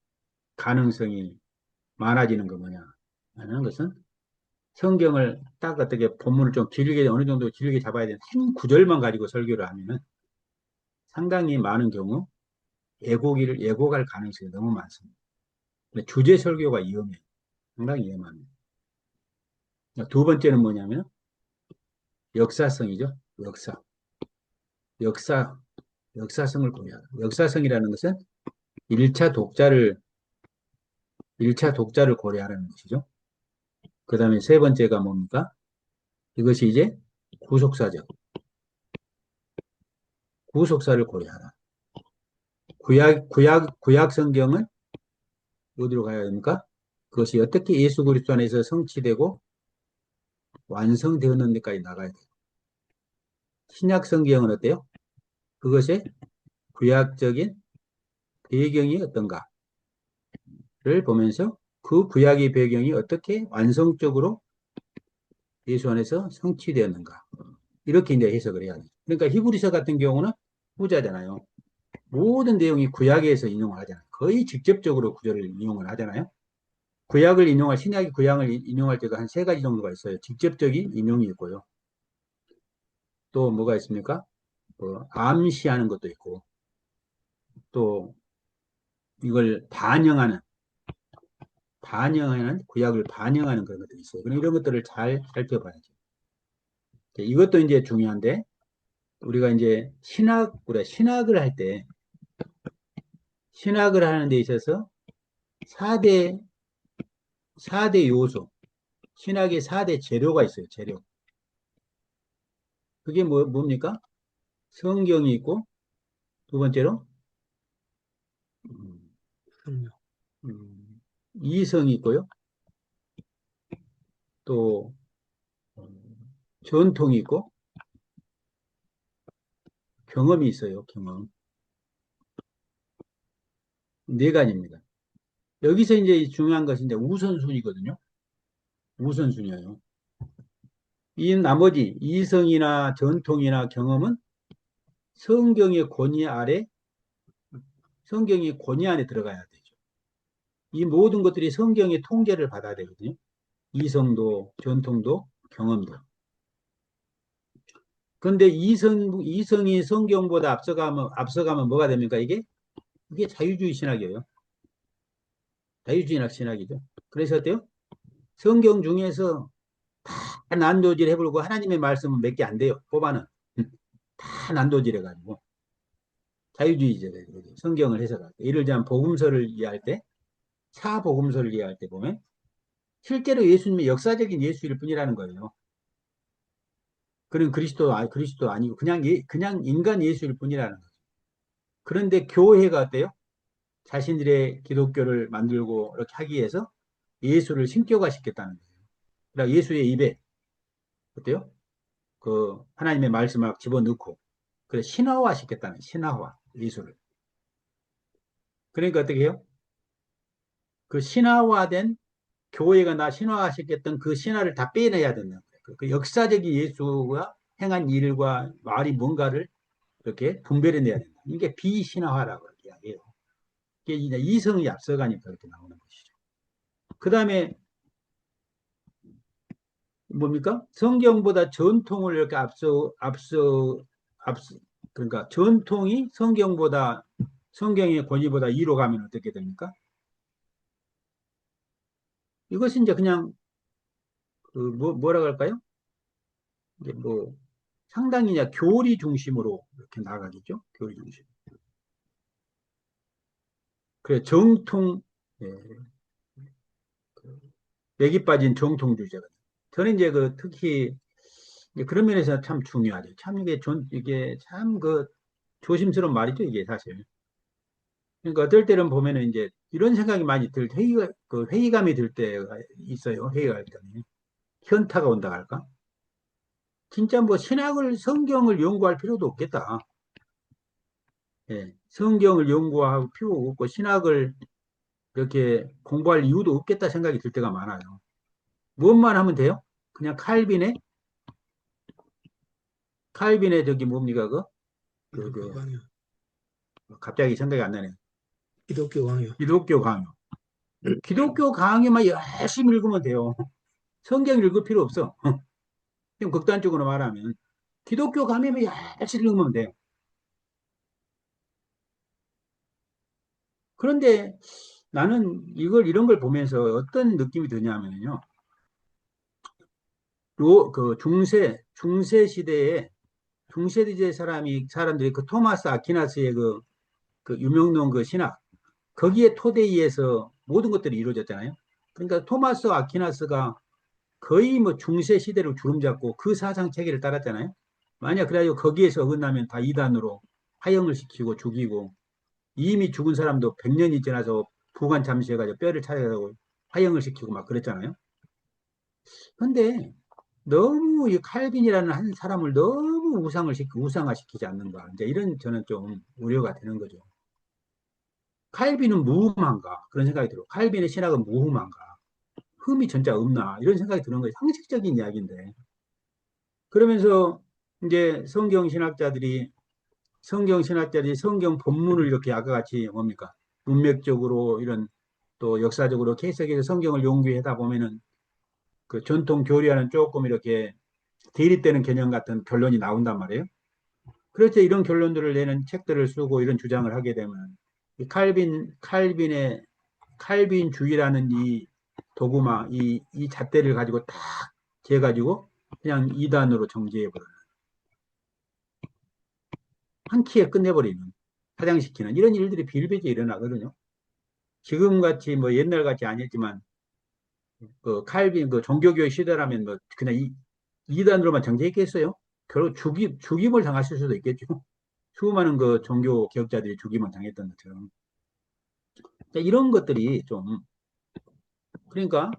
가능성이 많아지는 거 뭐냐 하는 것은 성경을 딱 어떻게 본문을 좀 길게 어느 정도 길게 잡아야 되는 한 구절만 가지고 설교를 하면은 상당히 많은 경우 왜곡할 가능성이 너무 많습니다. 주제 설교가 위험해요. 상당히 위험합니다. 두 번째는 뭐냐면 역사성이죠. 역사, 역사성을 고려하라. 역사성이라는 것은 1차 독자를, 1차 독자를 고려하라는 것이죠. 그 다음에 세 번째가 뭡니까? 이것이 이제 구속사적, 구속사를 고려하라. 구약 성경은 어디로 가야 됩니까? 그것이 어떻게 예수 그리스도 안에서 성취되고 완성되었는 데까지 나가야 돼요. 신약 성경은 어때요? 그것의 구약적인 배경이 어떤가를 보면서 그 구약의 배경이 어떻게 완성적으로 예수 안에서 성취되었는가. 이렇게 이제 해석을 해야 돼요. 그러니까 히브리서 같은 경우는 후자잖아요. 모든 내용이 구약에서 인용을 하잖아요. 거의 직접적으로 구절을 인용을 하잖아요. 구약을 인용할, 신약의 구약을 인용할 때가 한 세 가지 정도가 있어요. 직접적인 인용이 있고요. 또 뭐가 있습니까? 암시하는 것도 있고, 또 이걸 구약을 반영하는 그런 것들이 있어요. 그럼 이런 것들을 잘 살펴봐야죠. 이것도 이제 중요한데, 우리가 이제 신학을 할 때, 신학을 하는 데 있어서 4대, 사대 요소, 신학의 4대 재료가 있어요, 재료. 그게 뭡니까? 성경이 있고, 두 번째로, 음, 이성이 있고요. 또, 전통이 있고, 경험이 있어요, 경험. 네 가지입니다. 여기서 이제 중요한 것이 이제 우선순위거든요. 우선순위예요. 이 나머지 이성이나 전통이나 경험은 성경의 권위 아래, 성경의 권위 안에 들어가야 되죠. 이 모든 것들이 성경의 통제를 받아야 되거든요. 이성도, 전통도, 경험도. 그런데 이성이 성경보다 앞서가면 뭐가 됩니까? 이게 자유주의 신학이에요. 자유주의 신학이죠. 그래서 어때요? 성경 중에서 다 난도질 해보고 하나님의 말씀은 몇 개 안 돼요. 뽑아는. 다 난도질 해가지고. 자유주의자가 성경을 해석할 때. 예를 들면 복음서를 이해할 때, 사복음서를 이해할 때 보면 실제로 예수님의 역사적인 예수일 뿐이라는 거예요. 그런 그리스도 아니고 그냥 인간 예수일 뿐이라는 거죠. 그런데 교회가 어때요? 자신들의 기독교를 만들고 이렇게 하기 위해서 예수를 신격화 시켰다는 거예요. 그러니까 예수의 입에 어때요? 그 하나님의 말씀을 집어넣고 그래 신화화 시켰다는 신화화 예수를. 그러니까 어떻게 해요? 그 신화화된 교회가 신화화 시켰던 그 신화를 다 빼내야 된다. 그 역사적인 예수가 행한 일과 말이 뭔가를 이렇게 분별해내야 된다. 이게 비신화화라고 이야기해요. 이게 이제 이성이 앞서가니까 그렇게 나오는 것이죠. 그 다음에 뭡니까? 성경보다 전통을 이렇게 앞서, 그러니까 전통이 성경의 권위보다 위로 가면 어떻게 됩니까? 이것이 이제 그냥, 뭐라고 할까요? 이제 상당히 이제 교리 중심으로 이렇게 나가겠죠? 교리 중심. 그래, 예, 맥이 빠진 정통주의자가. 저는 이제 특히 그런 면에서 참 중요하죠. 참 이게 참 조심스러운 말이죠, 이게 사실. 그러니까 어떨 때는 보면은 이제 이런 생각이 많이 회의감이 들 때가 있어요. 회의할 때는. 현타가 온다 할까? 진짜 성경을 연구할 필요도 없겠다. 예, 성경을 연구할 필요가 없고, 신학을 이렇게 공부할 이유도 없겠다 생각이 들 때가 많아요. 무엇만 하면 돼요? 그냥 칼빈의 저기 뭡니까, 갑자기 생각이 안 나네. 기독교 강요. 기독교 강요. 기독교 강요만 열심히 읽으면 돼요. 성경 읽을 필요 없어. 좀 극단적으로 말하면. 기독교 강요만 열심히 읽으면 돼요. 그런데 나는 이런 걸 보면서 어떤 느낌이 드냐면요. 그 중세 시대에 중세시대 사람들이 그 토마스 아퀴나스의 그 유명론 그 신학, 거기에 토대의해서 모든 것들이 이루어졌잖아요. 그러니까 토마스 아퀴나스가 거의 뭐 중세 시대로 주름 잡고 그 사상 체계를 따랐잖아요. 만약 그래가지고 거기에서 어긋나면 다 이단으로 화형을 시키고 죽이고, 이미 죽은 사람도 100년이 지나서 부관 잠수해가지고 뼈를 찾아가고 화형을 시키고 막 그랬잖아요. 근데 너무 이 칼빈이라는 한 사람을 너무 우상화시키지 않는가. 이제 이런 저는 좀 우려가 되는 거죠. 칼빈은 무흠한가? 그런 생각이 들어. 칼빈의 신학은 무흠한가? 흠이 진짜 없나? 이런 생각이 드는 거예요. 상식적인 이야기인데. 그러면서 이제 성경 신학자들이 성경 본문을 이렇게 아까 같이 뭡니까? 문맥적으로 이런 또 역사적으로 해석해서 성경을 연구하다 보면은 그 전통 교리와는 조금 이렇게 대립되는 개념 같은 결론이 나온단 말이에요. 그래서 이런 결론들을 내는 책들을 쓰고 이런 주장을 하게 되면 이 칼빈주의라는 이 도구마, 이 잣대를 가지고 딱 재가지고 그냥 이단으로 정지해버리는, 한 키에 끝내버리는, 파장시키는 이런 일들이 비일비재 일어나거든요. 지금 같이 뭐 옛날 같이 아니었지만 그 칼빈 그 종교교육 시대라면 뭐 그냥 이단으로만 정지했겠어요? 결국 죽임을 당하실 수도 있겠죠. 수많은 그 종교 개혁자들이 죽임을 당했던 것처럼. 이런 것들이 좀, 그러니까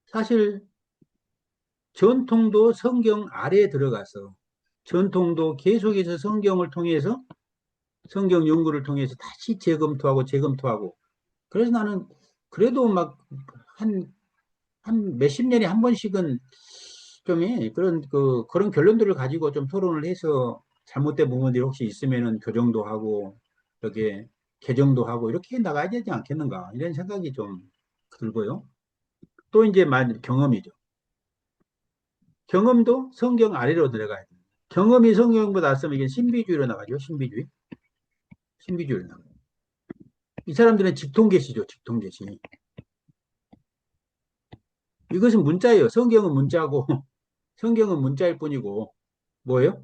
사실 전통도 성경 아래에 들어가서 전통도 계속해서 성경을 통해서 성경 연구를 통해서 다시 재검토하고 그래서 나는 그래도 막 한, 한 몇십 년에 한 번씩은 좀 그런 결론들을 가지고 좀 토론을 해서 잘못된 부분들이 혹시 있으면은 교정도 하고 이렇게 개정도 하고 이렇게 나가야 되지 않겠는가 이런 생각이 좀 들고요. 또 이제 경험이죠. 경험도 성경 아래로 들어가야 돼요. 경험이 성경보다 앞서면 이게 신비주의로 나가죠. 신비주의로 나가요. 이 사람들은 직통계시죠. 직통계시. 이것은 문자예요. 성경은 문자고 성경은 문자일 뿐이고 뭐예요?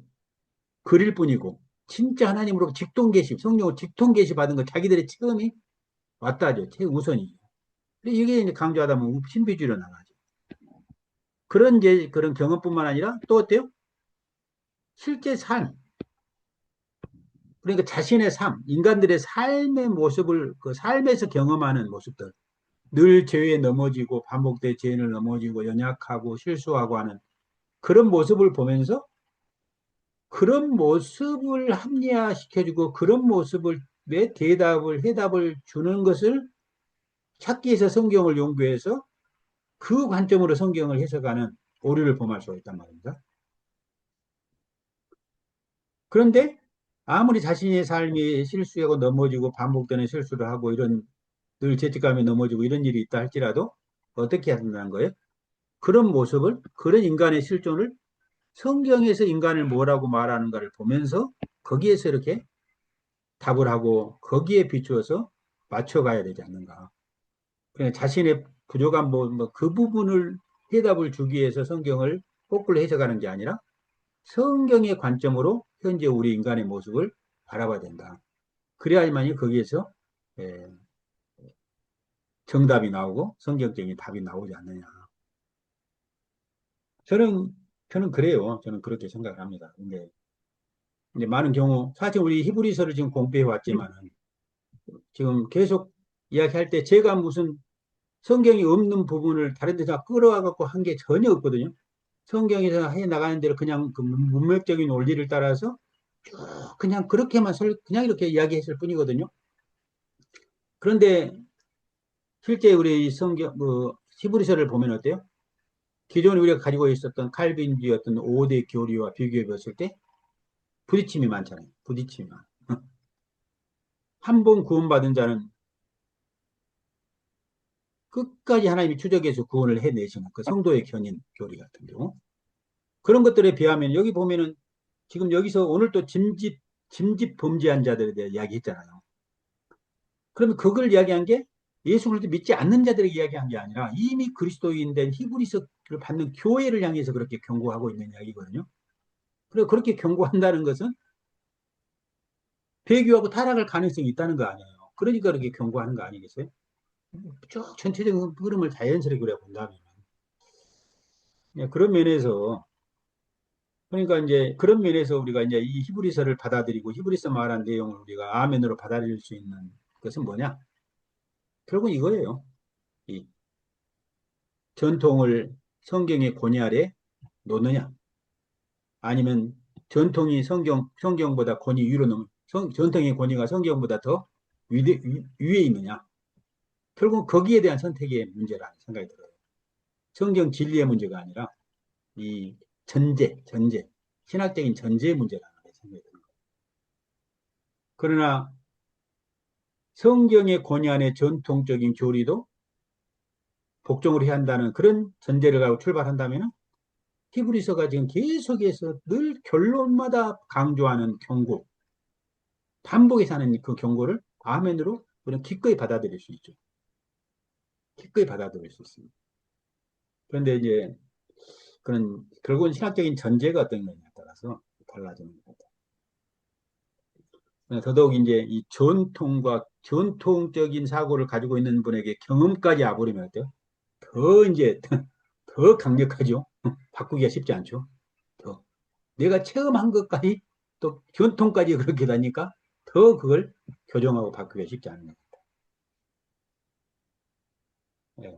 글일 뿐이고 진짜 하나님으로 직통계시, 성령을 직통계시 받은 거 자기들의 체험이 왔다죠. 최우선이. 근데 이게 이제 강조하다 보면 신비주의로 나가죠. 그런 경험뿐만 아니라 또 어때요? 실제 삶. 그러니까 자신의 삶, 인간들의 삶의 모습을 그 삶에서 경험하는 모습들. 늘 죄에 넘어지고 반복된 죄를 넘어지고 연약하고 실수하고 하는 그런 모습을 보면서 그런 모습을 합리화시켜주고 그런 모습을 왜 해답을 주는 것을 찾기 위해서 성경을 연구해서 그 관점으로 성경을 해석하는 오류를 범할 수가 있단 말입니다. 그런데 아무리 자신의 삶이 실수하고 넘어지고 반복되는 실수를 하고 이런 늘 죄책감에 넘어지고 이런 일이 있다 할지라도 어떻게 해야 된다는 거예요? 그런 인간의 실존을 성경에서 인간을 뭐라고 말하는가를 보면서 거기에서 이렇게 답을 하고 거기에 비추어서 맞춰가야 되지 않는가. 그냥 자신의 부족한 그 부분을 해답을 주기 위해서 성경을 거꾸로 해석하는 게 아니라 성경의 관점으로 현재 우리 인간의 모습을 바라봐야 된다. 그래야만이 거기에서 예, 정답이 나오고 성경적인 답이 나오지 않느냐. 저는 저는 그래요. 저는 그렇게 생각을 합니다. 근데 이제 많은 경우 사실 우리 히브리서를 지금 공부해 왔지만은 지금 계속 이야기할 때 제가 무슨 성경이 없는 부분을 다른 데서 끌어와 갖고 한 게 전혀 없거든요. 성경에서 해 나가는 대로 그냥 그 문맥적인 원리를 따라서 쭉 그냥 그냥 이렇게 이야기했을 뿐이거든요. 그런데 실제 우리 성경 히브리서를 보면 어때요? 기존에 우리가 가지고 있었던 칼빈주의 어떤 5대 교리와 비교해 봤을 때 부딪힘이 많잖아요. 부딪힘이 많아. 한 번 구원받은 자는 끝까지 하나님이 추적해서 구원을 해내시는 그 성도의 견인 교리 같은 경우. 그런 것들에 비하면 여기 보면은 지금 여기서 오늘 또 짐짓 범죄한 자들에 대해 이야기했잖아요. 그러면 그걸 이야기한 게 예수 그리스도 믿지 않는 자들에게 이야기한 게 아니라 이미 그리스도인 된 히브리서 받는 교회를 향해서 그렇게 경고하고 있는 이야기거든요. 그리고 그렇게 경고한다는 것은 배교하고 타락할 가능성이 있다는 거 아니에요. 그러니까 그렇게 경고하는 거 아니겠어요? 쭉 전체적인 흐름을 자연스럽게 우리가 본다면. 예, 그런 면에서, 그러니까 이제 그런 면에서 우리가 이제 이 히브리서를 받아들이고 히브리서 말한 내용을 우리가 아멘으로 받아들일 수 있는 것은 뭐냐? 결국은 이거예요. 이 전통을 성경의 권위 아래 놓느냐? 아니면 전통이 성경보다 권위 위로 놓는, 전통의 권위가 성경보다 더 위에 있느냐? 결국 거기에 대한 선택의 문제라는 생각이 들어요. 성경 진리의 문제가 아니라 이 전제, 신학적인 전제의 문제라는 생각이 듭니다. 그러나 성경의 권위 안에 전통적인 교리도 복종을 해야 한다는 그런 전제를 가지고 출발한다면 히브리서가 지금 계속해서 늘 결론마다 강조하는 경고, 반복해서 하는 그 경고를 아멘으로 우리는 기꺼이 받아들일 수 있죠. 기꺼이 받아들일 수 있습니다. 그런데 이제 그런 결국은 신학적인 전제가 어떤 거냐에 따라서 달라지는 겁니다. 더더욱 이제 이 전통과 전통적인 사고를 가지고 있는 분에게 경험까지 와버리면 어때요? 더 이제 더 강력하죠. 바꾸기가 쉽지 않죠. 더 내가 체험한 것까지 또 전통까지 그렇게 다니까 더 그걸 교정하고 바꾸기가 쉽지 않은 거예요. 예,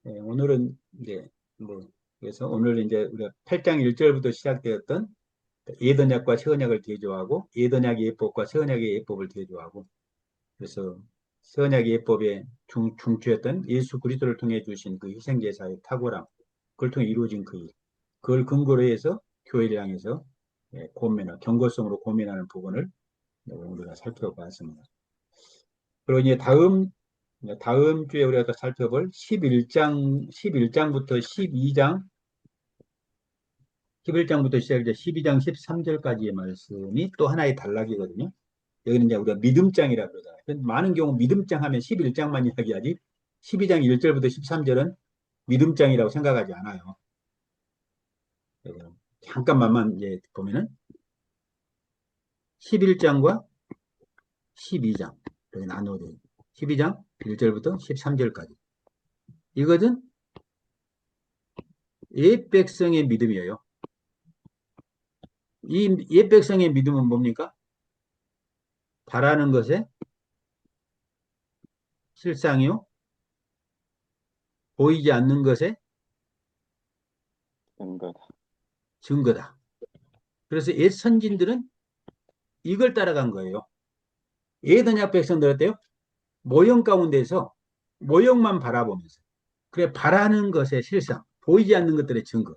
예, 오늘은 이제 뭐 그래서 오늘 이제 우리가 8장 1절부터 시작되었던 예언약과 새언약을 대조하고 예언약의 예법과 새언약의 예법을 대조하고 그래서 선약의 예법의 중추였던 예수 그리스도를 통해 주신 그 희생제사의 탁월함, 그걸 통해 이루어진 그 일, 그걸 근거로 해서 교회를 향해서 경고성으로 고민하는 부분을 우리가 살펴봤습니다. 그리고 이제 다음 주에 우리가 또 살펴볼 11장부터 12장, 11장부터 시작해서 12장 13절까지의 말씀이 또 하나의 단락이거든요. 여기는 이제 우리가 믿음장이라고 그러잖아요. 많은 경우 믿음장 하면 11장만 이야기하지 12장 1절부터 13절은 믿음장이라고 생각하지 않아요. 잠깐만만 이제 보면은 11장과 12장 여기 나누어져 있어요. 12장 1절부터 13절까지. 이것은 옛 백성의 믿음이에요. 이 옛 백성의 믿음은 뭡니까? 바라는 것에 실상이요. 보이지 않는 것에 증거다. 증거다. 그래서 옛 선진들은 이걸 따라간 거예요. 옛 언약 백성들 어때요? 모형 가운데서 모형만 바라보면서 그래 바라는 것의 실상, 보이지 않는 것들의 증거.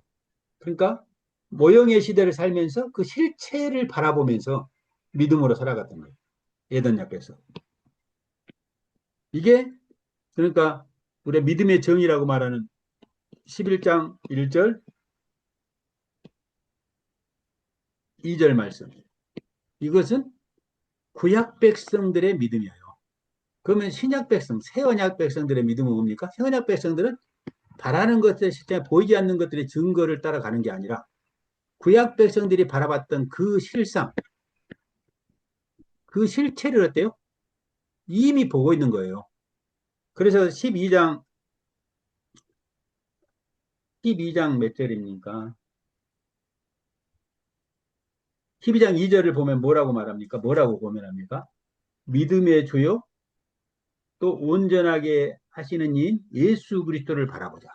그러니까 모형의 시대를 살면서 그 실체를 바라보면서 믿음으로 살아갔던 거예요. 옛 언약에서. 이게 그러니까 우리 믿음의 정의라고 말하는 11장 1절, 2절 말씀. 이것은 구약 백성들의 믿음이에요. 그러면 신약 백성, 새 언약 백성들의 믿음은 뭡니까? 새 언약 백성들은 바라는 것에 실제 보이지 않는 것들의 증거를 따라가는 게 아니라 구약 백성들이 바라봤던 그 실상, 그 실체를 어때요? 이미 보고 있는 거예요. 그래서 12장 몇 절입니까? 12장 2절을 보면 뭐라고 말합니까? 뭐라고 고민합니까? 믿음의 주요 또 온전하게 하시는 이인 예수 그리스도를 바라보자.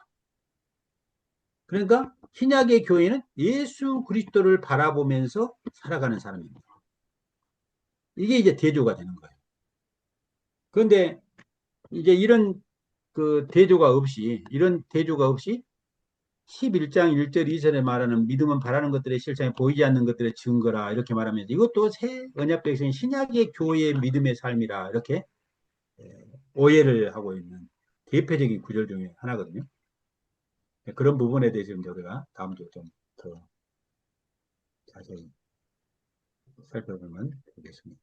그러니까 신약의 교회는 예수 그리스도를 바라보면서 살아가는 사람입니다. 이게 이제 대조가 되는 거예요. 그런데 이제 이런 대조가 없이 11장 1절 2절에 말하는 믿음은 바라는 것들의 실상에 보이지 않는 것들의 증거라 이렇게 말하면 이것도 새 언약 백성인 신약의 교회의 믿음의 삶이라 이렇게 오해를 하고 있는 대표적인 구절 중에 하나거든요. 그런 부분에 대해서 우리가 다음 주에 좀 더 자세히 살펴보면 되겠습니다.